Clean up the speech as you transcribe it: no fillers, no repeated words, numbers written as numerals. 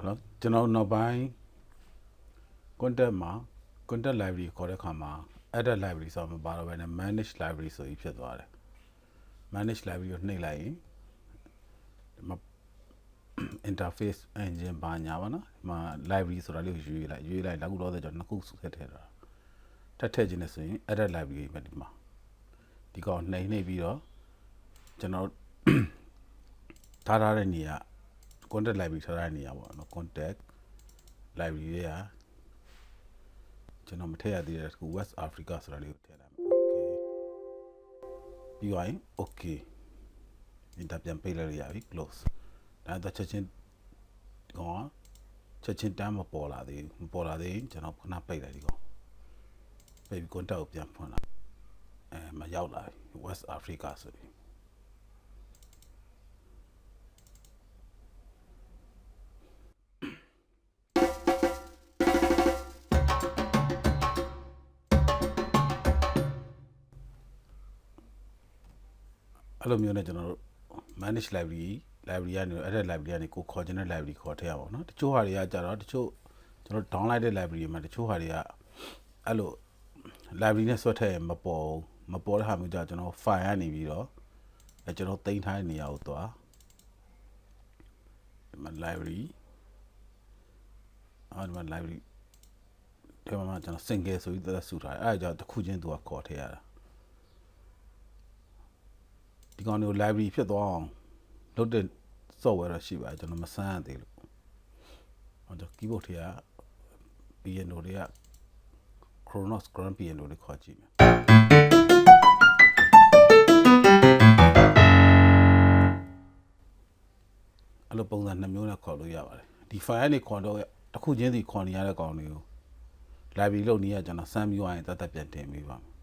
Hello ကျွန်တော်နောက်ပိုင်း contact မှာ contact library ခေါ်တဲ့အခါမှာ edit library ဆိုမှပါတော့ပဲနဲ့ manage library ဆိုပြီးဖြစ်သွားတယ် manage library ကိုနှိပ်လိုက်ရင်ဒီမှာ interface engine ဘာညာပါနော်ဒီမှာ library ဆိုတာလေးကိုရွေးလိုက်နောက်တော့ကျွန်တော်နှစ်ခုစုထည့်ထားတာထည့်ခြင်းနဲ့ဆိုရင် edit library ပဲဒီမှာဒီကောင်နှိပ်ပြီးတော့ကျွန်တော်ထားတဲ့နေရာ contact library ထားတဲ့နေရာပေါ့နော် contact library ရဲ့ကျွန်တော်မထည့်ရသေးတဲ့ခု West Africa ဆိုတာလေးကိုထည့်လိုက်မယ် okay ပြီးသွားရင် okay ဒီတပ်ပြန်ပိတ်လိုက်ရပြီ close ဒါတော့ချက်ချင်းတမ်းမပေါ်လာသေးဘူးကျွန်တော်ခဏပိတ်လိုက်ဒီကောင်ပိတ်ပြီး contact ကိုပြန်ဖွင့်လိုက်မရောက်လာပြီ West Africa ဆိုပြီးအဲ့လိုမျိုးနဲ့ကျွန်တော်တို့ manage library ကနေ edit library ကနေကိုခေါ်ချင်တဲ့ library ခေါ်ထည့်ရပါတော့တချို့ဟာတွေကကြတော့တချို့ကျွန်တော် download တဲ့ library မှာတချို့ဟာတွေကအဲ့လို library နဲ့ဆွဲထည့်ရင်မပေါ်တဲ့ဟာမျိုးကြကျွန်တော် file ကနေပြီးတော့ကျွန်တော်တင်ထားတဲ့နေရာကိုသွားဒီမှာ library ဒီမှာ library ဒီမှာကျွန်တော် single ဆိုပြီးသက်စုထားတယ်အဲ့ဒါကြောင့်တစ်ခုချင်းသူကခေါ်ထည့်ရတာဒီကောင်တွေကို library ဖြစ်သွားအောင်လုပ်တဲ့ software တော့ရှိပါတယ်ကျွန်တော်မစမ်းရသေးလို့ဟောတော့ keyboard တွေက piano တွေက Chronos Grand Piano တွေခေါ်ကြည့်မယ်အဲ့လိုပုံစံ2မျိုးနဲ့ခေါ်လို့ရပါတယ်ဒီ file ကနေခေါ်တော့တစ်ခုချင်းစီခေါ်နေရတဲ့ကောင်တွေကို library လုပ်နေရကျွန်တော်စမ်းပြီးသွားရင်တတ်ပြန်တင်ပေးပါမယ်